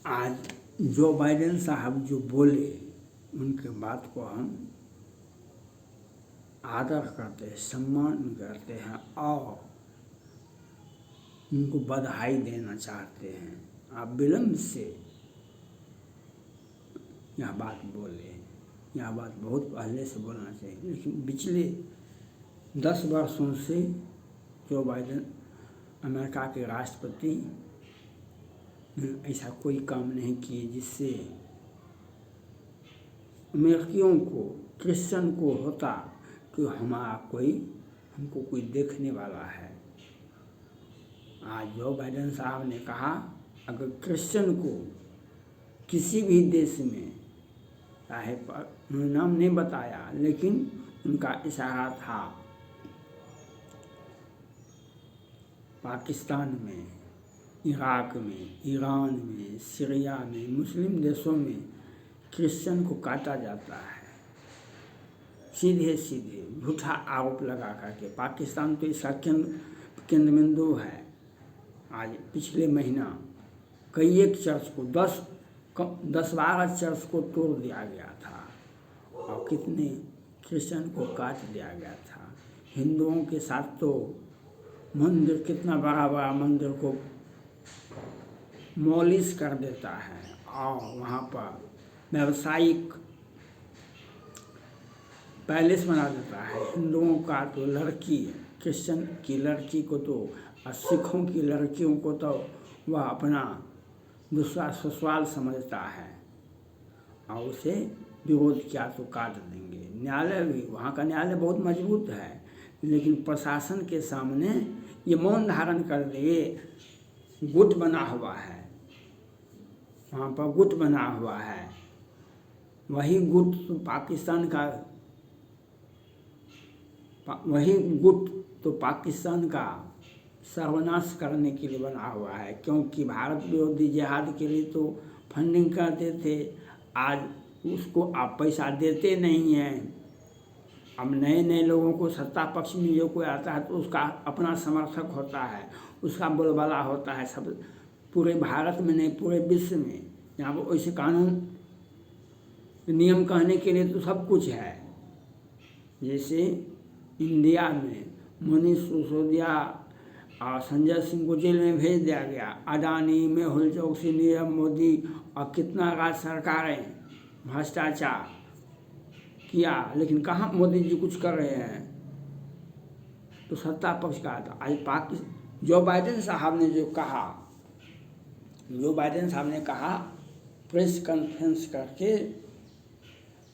आज Joe Biden साहब जो बोले उनके बात को हम आदर करते हैं, सम्मान करते हैं और उनको बधाई देना चाहते हैं। आप विलम्ब से यह बात बोले, यह बात बहुत पहले से बोलना चाहिए, लेकिन पिछले 10 वर्षों से जो बाइडेन अमेरिका के राष्ट्रपति ऐसा कोई काम नहीं किए जिससे अमेरिकियों को, क्रिश्चियन को होता कि हमको कोई देखने वाला है। आज जो बाइडेन साहब ने कहा अगर क्रिश्चियन को किसी भी देश में, चाहे उन्होंने नाम नहीं बताया लेकिन उनका इशारा था, पाकिस्तान में, इराक में, ईरान में, सीरिया में, मुस्लिम देशों में क्रिश्चियन को काटा जाता है। सीधे सीधे झूठा आरोप लगा करके पाकिस्तान तो इसका केंद्र बिंदु है। आज पिछले महीना कई एक चर्च को 10-12 चर्च को तोड़ दिया गया था और कितने क्रिश्चियन को काट दिया गया था। हिंदुओं के साथ तो मंदिर, कितना बड़ा बड़ा मंदिर को मॉलिश कर देता है और वहाँ पर व्यावसायिक पैलेस बना देता है। हिंदुओं का तो लड़की, क्रिश्चियन की लड़की को तो और सिखों की लड़कियों को तो वह अपना दूसरा ससुराल समझता है और उसे विरोध किया तो काट देंगे। न्यायालय भी, वहाँ का न्यायालय बहुत मजबूत है, लेकिन प्रशासन के सामने ये मौन धारण कर दे। गुट बना हुआ है, वहाँ पर गुट बना हुआ है। वही गुट तो पाकिस्तान का, वही गुट तो पाकिस्तान का सर्वनाश करने के लिए बना हुआ है, क्योंकि भारत विरोधी जिहाद के लिए तो फंडिंग करते थे। आज उसको आप पैसा देते नहीं हैं। अब नए नए लोगों को सत्ता पक्ष में जो कोई आता है तो उसका अपना समर्थक होता है, उसका बोलबाला होता है। सब पूरे भारत में नहीं, पूरे विश्व में यहाँ पर वैसे कानून नियम कहने के लिए तो सब कुछ है। जैसे इंडिया में मनीष सिसोदिया और संजय सिंह को जेल में भेज दिया गया, अडानी, मेहुल चोकसी, नीरव मोदी और कितना राज्य सरकारें भ्रष्टाचार किया, लेकिन कहाँ मोदी जी कुछ कर रहे हैं। तो सत्ता पक्ष का था। आज जो बाइडेन साहब ने कहा प्रेस कॉन्फ्रेंस करके,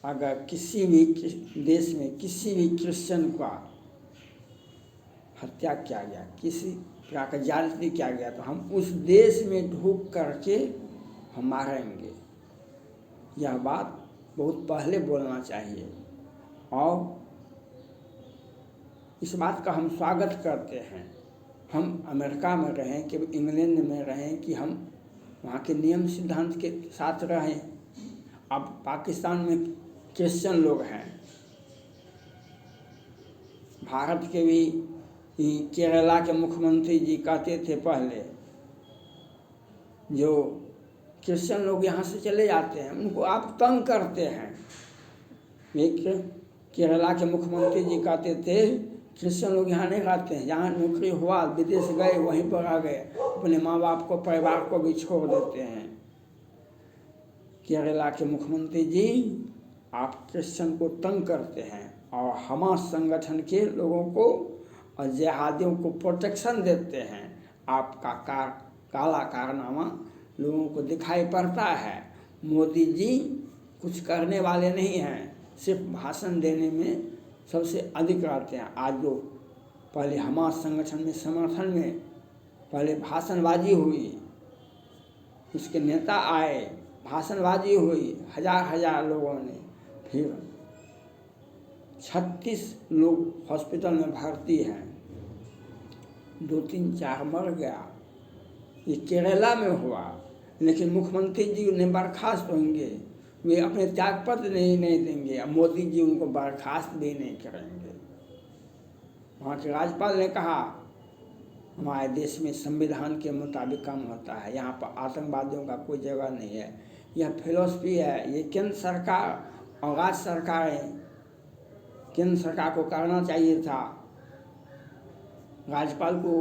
अगर किसी भी देश में किसी भी क्रिश्चियन का हत्या किया गया, किसी प्रकार का ज्यादती किया गया, तो हम उस देश में ढूक करके हम मारेंगे। यह बात बहुत पहले बोलना चाहिए और इस बात का हम स्वागत करते हैं। हम अमेरिका में रहें कि इंग्लैंड में रहें कि हम वहाँ के नियम सिद्धांत के साथ रहें। अब पाकिस्तान में क्रिश्चियन लोग हैं, भारत के भी केरला के मुख्यमंत्री जी कहते थे पहले, जो क्रिश्चियन लोग यहाँ से चले जाते हैं उनको आप तंग करते हैं। एक केरला के मुख्यमंत्री जी कहते थे क्रिश्चियन लोग यहाँ नहीं रहते हैं, जहाँ नौकरी हुआ विदेश गए वहीं पर आ गए, अपने माँ बाप को, परिवार को भी छोड़ देते हैं। केरला के मुख्यमंत्री जी आप क्रिश्चियन को तंग करते हैं और हमास संगठन के लोगों को और जिहादियों को प्रोटेक्शन देते हैं। आपका काला कारनामा लोगों को दिखाई पड़ता है। मोदी जी कुछ करने वाले नहीं हैं, सिर्फ भाषण देने में सबसे अधिक रहते हैं। आज जो पहले हमास संगठन में समर्थन में पहले भाषणबाजी हुई, उसके नेता आए, भाषणबाजी हुई, हजार लोगों ने, फिर 36 लोग हॉस्पिटल में भर्ती हैं, 2-3-4 मर गया। ये केरला में हुआ, लेकिन मुख्यमंत्री जी उन्हें बर्खास्त होंगे, वे अपने त्यागपत्र नहीं देंगे। मोदी जी उनको बर्खास्त भी नहीं करेंगे। वहाँ के राज्यपाल ने कहा हमारे देश में संविधान के मुताबिक काम होता है। यहाँ पर आतंकवादियों का कोई जगह नहीं है। यह फिलॉसफी है, ये केंद्र सरकार और राज्य सरकारें, केंद्र सरकार को करना चाहिए था। राज्यपाल को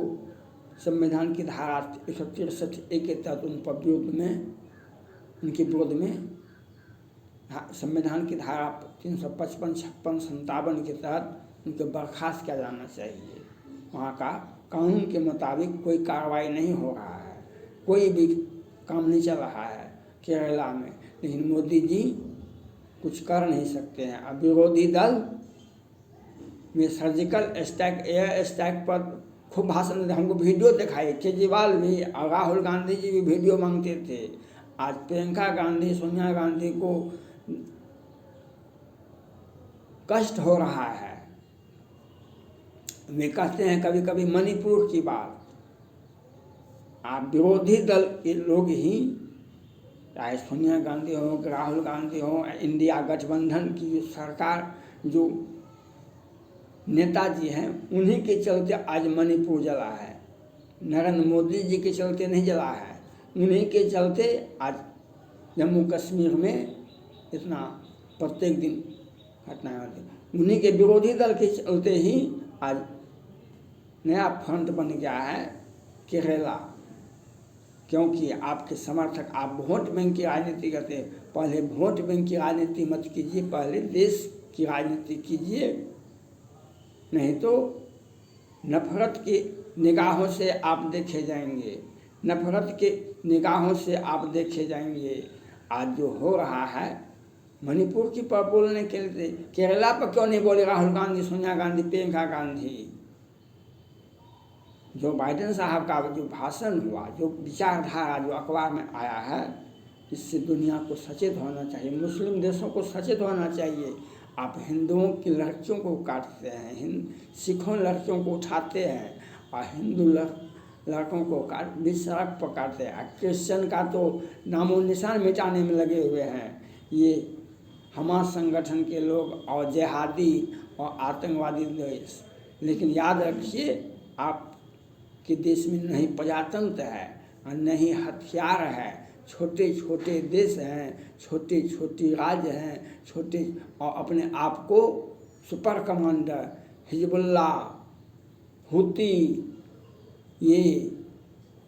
संविधान की धारा 163A के तहत उन पर विरोध में, उनके विरोध में संविधान की धारा 355, 56, 57 के तहत उनको बर्खास्त किया जाना चाहिए। वहाँ का कानून के मुताबिक कोई कार्रवाई नहीं हो रहा है, कोई भी काम नहीं चल रहा है केरला में, लेकिन मोदी जी कुछ कर नहीं सकते हैं। अब विरोधी दल में सर्जिकल स्ट्राइक, एयर स्ट्राइक पर खूब भाषण देते, हमको वीडियो दिखाई। केजरीवाल भी और राहुल गांधी जी भी वीडियो मांगते थे। आज प्रियंका गांधी, सोनिया गांधी को कष्ट हो रहा है। वे कहते हैं कभी कभी मणिपुर की बात। आप विरोधी दल के लोग ही, चाहे सोनिया गांधी हो, राहुल गांधी हो, इंडिया गठबंधन की जो सरकार, जो नेताजी हैं, उन्हीं के चलते आज मणिपुर जला है। नरेंद्र मोदी जी के चलते नहीं जला है, उन्हीं के चलते आज जम्मू कश्मीर में इतना प्रत्येक दिन घटनाएं होती। उन्हीं के विरोधी दल के चलते ही आज नया फ्रंट बन गया है केरला। क्योंकि आपके समर्थक, आप वोट बैंक की राजनीति करते हैं। पहले वोट बैंक की राजनीति मत कीजिए, पहले देश की राजनीति कीजिए, नहीं तो नफरत की निगाहों से आप देखे जाएंगे, नफरत के निगाहों से आप देखे जाएंगे। आज जो हो रहा है मणिपुर की पर बोलने के लिए, केरला पर क्यों नहीं बोले राहुल गांधी, सोनिया गांधी, प्रियंका गांधी? जो बाइडेन साहब का जो भाषण हुआ, जो विचारधारा जो अखबार में आया है, इससे दुनिया को सचेत होना चाहिए, मुस्लिम देशों को सचेत होना चाहिए। आप हिंदुओं की लड़कियों को काटते हैं, सिखों लड़कियों को उठाते हैं और हिंदू लड़कों को बीच सड़क पर काटते हैं। क्रिश्चियन का तो नामो निशान मिटाने में लगे हुए हैं ये हमास संगठन के लोग और जिहादी और आतंकवादी देश। लेकिन याद रखिए, आपके देश में नहीं प्रजातंत्र है और नहीं हथियार है। छोटे छोटे देश हैं, छोटे छोटे राज्य हैं, छोटे, और अपने आप को सुपर कमांडर, हिजबुल्लाह, हुती, ये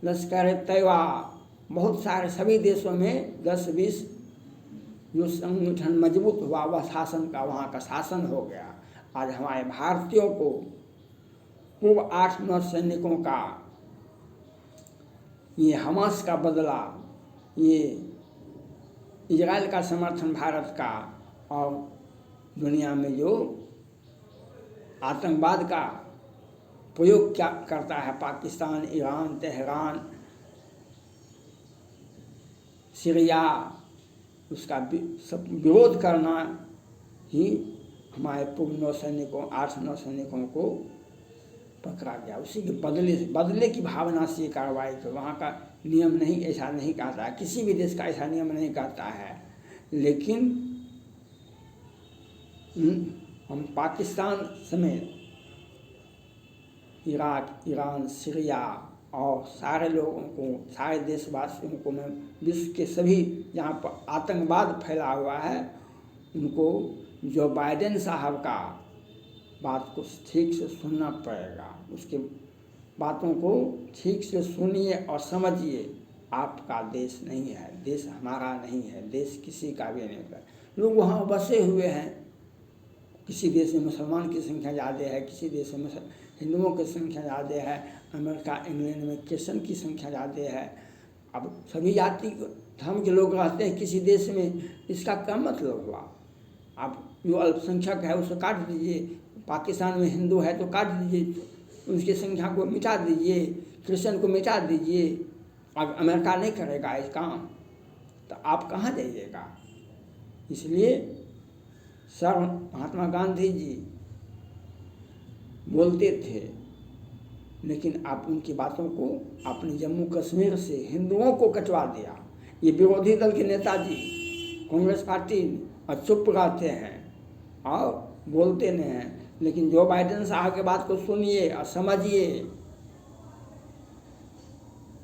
लश्कर तैयबा, बहुत सारे सभी देशों में 10-20 जो संगठन मजबूत हुआ, वह शासन का, वहाँ का शासन हो गया। आज हमारे भारतीयों को पूर्व 8-9 सैनिकों का ये हमास का बदला, ये इजराइल का समर्थन भारत का, और दुनिया में जो आतंकवाद का प्रयोग क्या करता है पाकिस्तान, ईरान, तेहरान, सीरिया, उसका सब विरोध करना ही हमारे पूर्व 9 सैनिकों, 8-9 सैनिकों को पकड़ा गया। उसी के बदले की भावना से ये कार्रवाई की। वहाँ का नियम नहीं, ऐसा नहीं कहता है, किसी भी देश का ऐसा नियम नहीं कहता है। लेकिन हम पाकिस्तान समेत इराक, ईरान, सीरिया और सारे लोगों को, सारे देशवासियों को, मैं विश्व के सभी जहाँ पर आतंकवाद फैला हुआ है, उनको जो बाइडेन साहब का बात को ठीक से सुनना पड़ेगा। उसके बातों को ठीक से सुनिए और समझिए। आपका देश नहीं है, देश हमारा नहीं है, देश किसी का भी नहीं है। लोग वहाँ बसे हुए हैं। किसी देश में मुसलमान की संख्या ज़्यादा है, किसी देश में हिंदुओं की संख्या ज़्यादा है, अमेरिका, इंग्लैंड में क्रिश्चियन की संख्या ज़्यादा है। अब सभी जाति धर्म के लोग रहते हैं किसी देश में, इसका क्या मतलब हुआ? आप जो अल्पसंख्यक है उसे काट दीजिए, पाकिस्तान में हिंदू है तो काट दीजिए, उसकी संख्या को मिटा दीजिए, क्रिश्चियन को मिटा दीजिए। अब अमेरिका नहीं करेगा इस काम, तो आप कहाँ जाइएगा? इसलिए सर महात्मा गांधी जी बोलते थे, लेकिन आप उनकी बातों को अपने जम्मू कश्मीर से हिंदुओं को कटवा दिया। ये विरोधी दल के नेताजी कांग्रेस पार्टी और चुप रहते हैं और बोलते नहीं हैं। लेकिन जो बाइडेन साहब के बात को सुनिए और समझिए।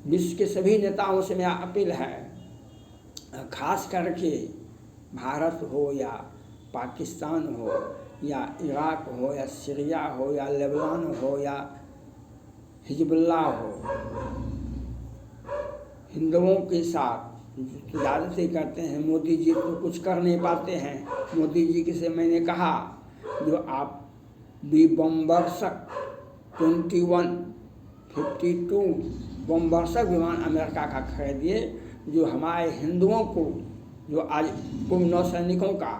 विश्व के सभी नेताओं से मेरा अपील है, खास करके भारत हो या पाकिस्तान हो या इराक हो या सीरिया हो या लेबनान हो या हिजबुल्लाह हो, हिंदुओं के साथ ज़्यादती करते हैं। मोदी जी तो कुछ कर नहीं पाते हैं। मोदी जी से मैंने कहा, जो आप बमवर्षक 21, 52 बमवर्षक विमान अमेरिका का खरीदिए, जो हमारे हिंदुओं को, जो आज पूर्व नौसैनिकों का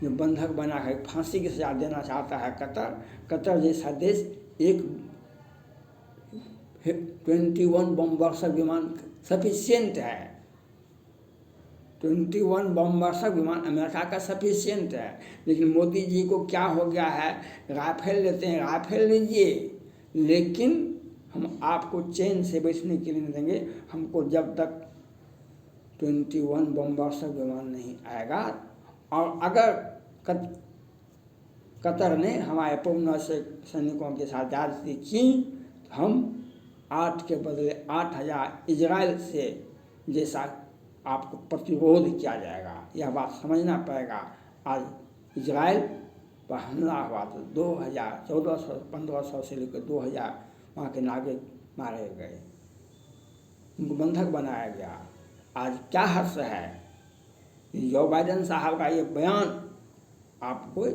जो बंधक बना है, फांसी की सजा देना चाहता है कतर जैसा देश, एक 21 बमवर्षक विमान सफिशिएंट है। 21 बमवर्षक विमान अमेरिका का सफिशिएंट है। लेकिन मोदी जी को क्या हो गया है, राफेल लेते हैं, राफेल लीजिए, लेकिन हम आपको चैन से बैठने के लिए नहीं देंगे। हमको जब तक 21 बमवर्षक विमान नहीं आएगा, और अगर कतर ने हमारे पूर्व सैनिकों के साथ ज़्यादती की, हम 8 के बदले 8000 इजराइल से जैसा आपको प्रतिरोध किया जाएगा। यह बात समझना पड़ेगा। आज इजराइल पर हमला हुआ तो 2000, 1400, 1500 से लेकर 2000 वहाँ के नागरिक मारे गए, उनको बंधक बनाया गया। आज क्या हर्ष है, जो बाइडेन साहब का ये बयान आपको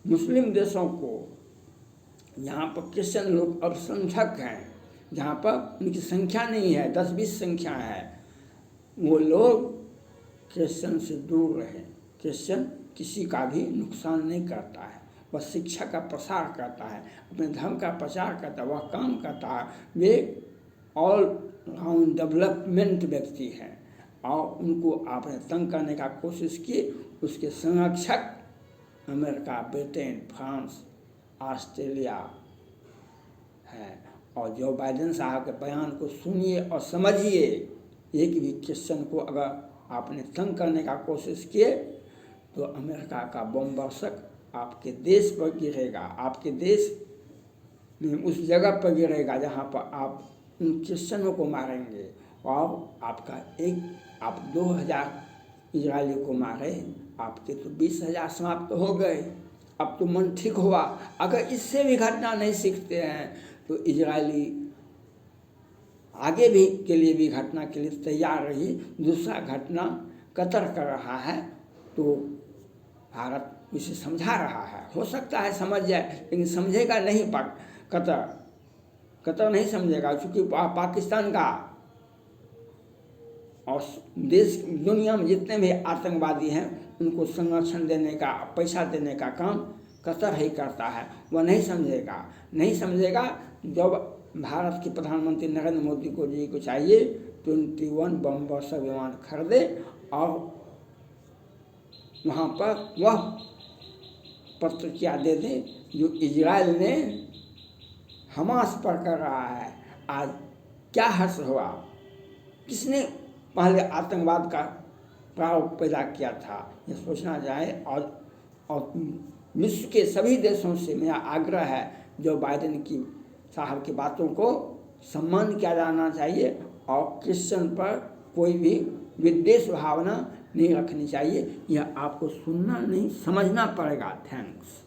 मुस्लिम देशों को, यहाँ पर क्रिश्चियन लोग अल्पसंख्यक हैं, जहाँ पर उनकी संख्या नहीं है, 10-20 संख्या है, वो लोग क्रिश्चियन से दूर रहें। क्रिश्चियन किसी का भी नुकसान नहीं करता है, वह शिक्षा का प्रसार करता है, अपने धर्म का प्रचार करता है, वह काम करता है। वे ऑल राउंड डेवलपमेंट व्यक्ति हैं, और उनको आपने तंग करने का कोशिश की। उसके संरक्षक अमेरिका, ब्रिटेन, फ्रांस, ऑस्ट्रेलिया है। और जो बाइडेन साहब के बयान को सुनिए और समझिए। एक भी क्रिश्चियन को अगर आपने तंग करने का कोशिश किए तो अमेरिका का बमवर्षक आपके देश पर गिरेगा, आपके देश में उस जगह पर गिरेगा जहाँ पर आप उन क्रिश्चियनों को मारेंगे। और आप 2000 इजरायली को मारे, आपके तो 20,000 समाप्त हो गए। अब तो मन ठीक हुआ। अगर इससे भी घटना नहीं सीखते हैं तो इजरायली आगे भी के लिए भी घटना के लिए तैयार रही। दूसरा घटना कतर कर रहा है तो भारत इसे समझा रहा है, हो सकता है समझ जाए, लेकिन समझेगा नहीं। कतर नहीं समझेगा, क्योंकि पाकिस्तान का और देश दुनिया में जितने भी आतंकवादी हैं उनको संरक्षण देने का, पैसा देने का काम कतर ही करता है। वह नहीं समझेगा। जब भारत के प्रधानमंत्री नरेंद्र मोदी जी को चाहिए 21 बमवर्षक विमान खरीदे और वहाँ पर वह प्रतिक्रिया दे दे जो इजराइल ने हमास पर कर रहा है। आज क्या हर्ष हुआ, किसने पहले आतंकवाद का प्रारूप पैदा किया था, ये सोचना चाहे। और विश्व के सभी देशों से मेरा आग्रह है, जो बाइडेन की साहब की बातों को सम्मान किया जाना चाहिए और क्रिश्चियन पर कोई भी विद्वेष भावना नहीं रखनी चाहिए। यह आपको सुनना नहीं, समझना पड़ेगा। थैंक्स।